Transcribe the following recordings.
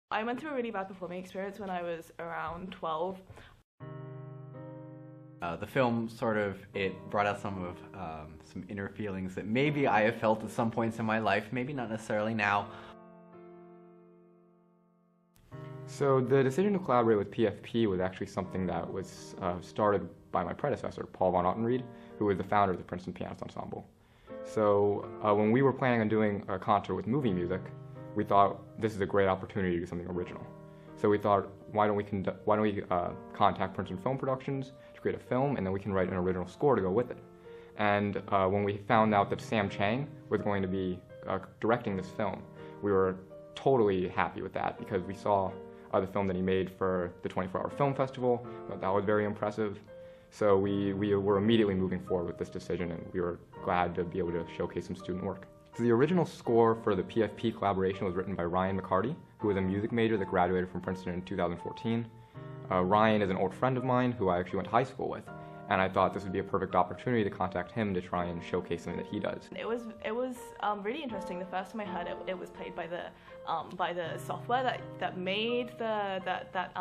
I went through a really bad performing experience when I was around 12. The film it brought out some inner feelings that maybe I have felt at some points in my life, maybe not necessarily now. So the decision to collaborate with PFP was actually something that was started by my predecessor, Paul von Ottenried, who was the founder of the Princeton Pianists Ensemble. So when we were planning on doing a concert with movie music, we thought this is a great opportunity to do something original. So we thought, why don't we contact Princeton Film Productions to create a film, and then we can write an original score to go with it. And when we found out that Chang was going to be directing this film, we were totally happy with that because we saw the film that he made for the 24-hour film festival. That was very impressive. So we were immediately moving forward with this decision, and we were glad to be able to showcase some student work. So the original score for the PFP collaboration was written by Ryan McCarty, who was a music major that graduated from Princeton in 2014. Ryan is an old friend of mine who I actually went to high school with, and I thought this would be a perfect opportunity to contact him to try and showcase something that he does. It was really interesting. The first time I heard it, it was played by the software that made that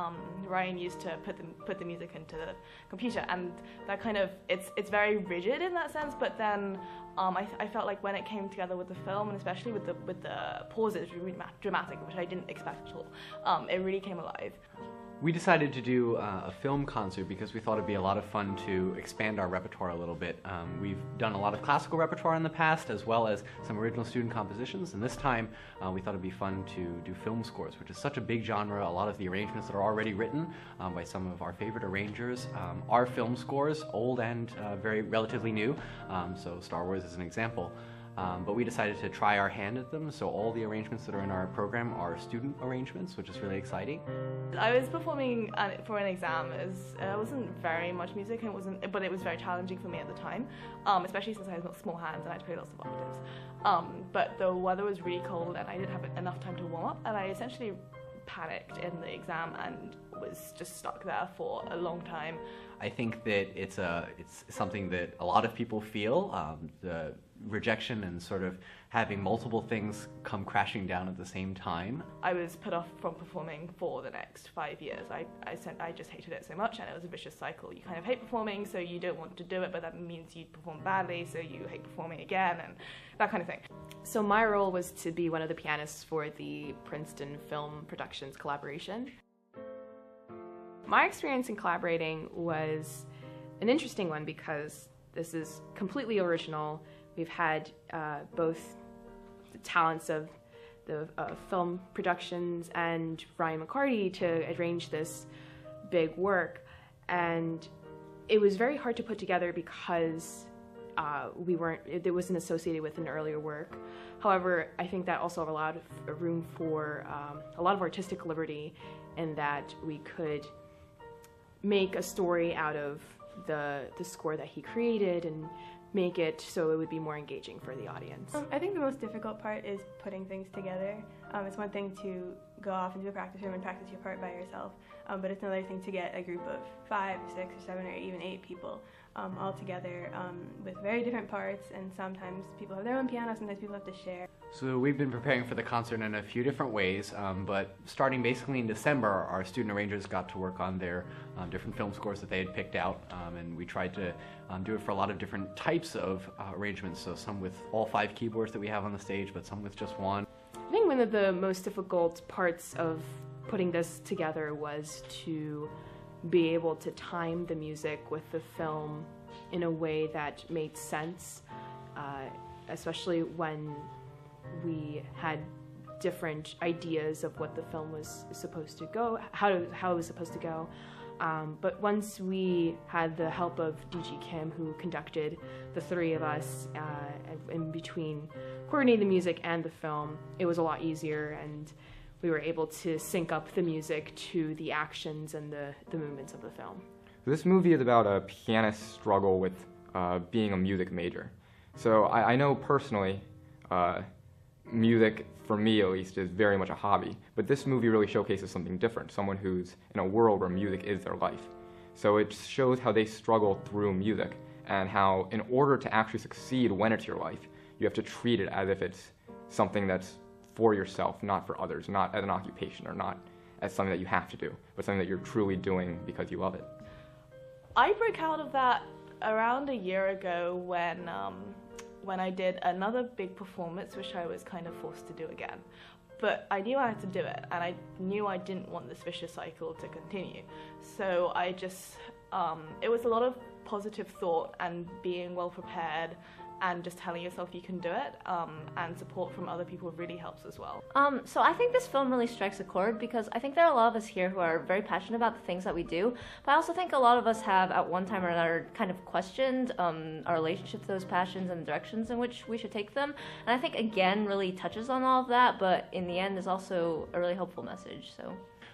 Ryan used to put the music into the computer, and that kind of it's very rigid in that sense. But then I felt like when it came together with the film, and especially with the pauses, really dramatic, which I didn't expect at all. It really came alive. We decided to do a film concert because we thought it'd be a lot of fun to expand our repertoire a little bit. We've done a lot of classical repertoire in the past, as well as some original student compositions, and this time we thought it'd be fun to do film scores, which is such a big genre. A lot of the arrangements that are already written by some of our favorite arrangers are film scores, old and very relatively new, so Star Wars is an example. But we decided to try our hand at them, so all the arrangements that are in our program are student arrangements, which is really exciting. I was performing for an exam. It wasn't very much music, and but it was very challenging for me at the time, especially since I had small hands and I had to play lots of octaves. But the weather was really cold, and I didn't have enough time to warm up, and I essentially panicked in the exam and was just stuck there for a long time. I think that it's something that a lot of people feel, the rejection and sort of having multiple things come crashing down at the same time. I was put off from performing for the next 5 years. I just hated it so much, and it was a vicious cycle. You kind of hate performing, so you don't want to do it, but that means you perform badly, so you hate performing again, and that kind of thing. So my role was to be one of the pianists for the Princeton Film Productions collaboration. My experience in collaborating was an interesting one because this is completely original. We've had both the talents of the film productions and Ryan McCarty to arrange this big work, and it was very hard to put together because it wasn't associated with an earlier work. However, I think that also allowed room for a lot of artistic liberty in that we could make a story out of the score that he created and make it so it would be more engaging for the audience. I think the most difficult part is putting things together. It's one thing to go off into a practice room and practice your part by yourself, but it's another thing to get a group of 5, 6, or 7, or even 8 people all together with very different parts, and sometimes people have their own piano, sometimes people have to share. So we've been preparing for the concert in a few different ways, but starting basically in December, our student arrangers got to work on their different film scores that they had picked out, and we tried to do it for a lot of different types of arrangements, so some with all 5 keyboards that we have on the stage, but some with just one. I think one of the most difficult parts of putting this together was to be able to time the music with the film in a way that made sense, especially when we had different ideas of what the film was supposed to go, how it was supposed to go. But once we had the help of DG Kim, who conducted the 3 of us in between coordinating the music and the film, it was a lot easier, and we were able to sync up the music to the actions and the movements of the film. This movie is about a pianist's struggle with being a music major. So I know personally, music, for me at least, is very much a hobby, but this movie really showcases something different, someone who's in a world where music is their life. So it shows how they struggle through music, and how in order to actually succeed when it's your life, you have to treat it as if it's something that's for yourself, not for others, not as an occupation or not as something that you have to do, but something that you're truly doing because you love it. I broke out of that around a year ago when I did another big performance, which I was kind of forced to do again. But I knew I had to do it, and I knew I didn't want this vicious cycle to continue. So I just, it was a lot of positive thought and being well prepared and just telling yourself you can do it, and support from other people really helps as well. So I think this film really strikes a chord because I think there are a lot of us here who are very passionate about the things that we do, but I also think a lot of us have at one time or another kind of questioned our relationship to those passions and the directions in which we should take them. And I think again really touches on all of that, but in the end is also a really hopeful message. So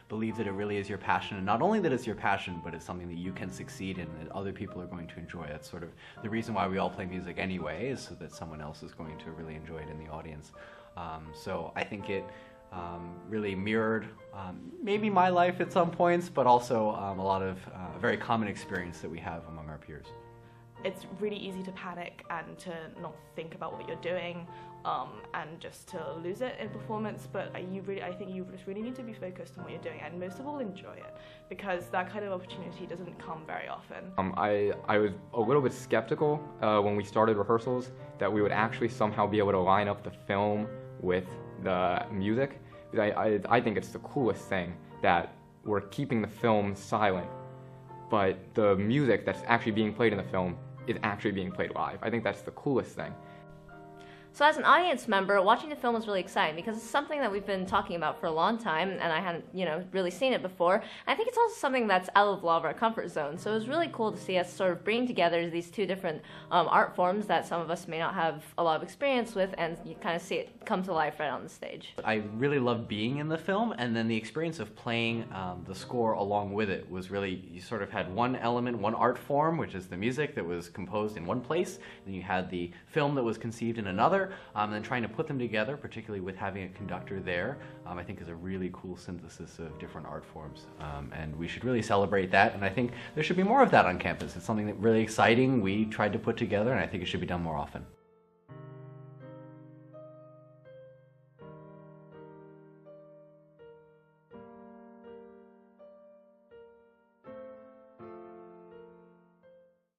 believe that it really is your passion, and not only that it's your passion, but it's something that you can succeed in, that other people are going to enjoy. That's sort of the reason why we all play music anyway, is so that someone else is going to really enjoy it in the audience. So I think it really mirrored maybe my life at some points, but also a lot of very common experience that we have among our peers. It's really easy to panic and to not think about what you're doing, and just to lose it in performance, but I think you just really need to be focused on what you're doing, and most of all enjoy it, because that kind of opportunity doesn't come very often. I was a little bit skeptical when we started rehearsals that we would actually somehow be able to line up the film with the music. I think it's the coolest thing that we're keeping the film silent, but the music that's actually being played in the film is actually being played live. I think that's the coolest thing. So as an audience member, watching the film was really exciting because it's something that we've been talking about for a long time, and I hadn't, really seen it before. And I think it's also something that's out of a lot of our comfort zone. So it was really cool to see us sort of bring together these two different art forms that some of us may not have a lot of experience with, and you kind of see it come to life right on the stage. I really loved being in the film, and then the experience of playing the score along with it was really, you sort of had one element, one art form, which is the music that was composed in one place, and you had the film that was conceived in another. And then trying to put them together, particularly with having a conductor there, I think is a really cool synthesis of different art forms. And we should really celebrate that, and I think there should be more of that on campus. It's something that really exciting we tried to put together, and I think it should be done more often.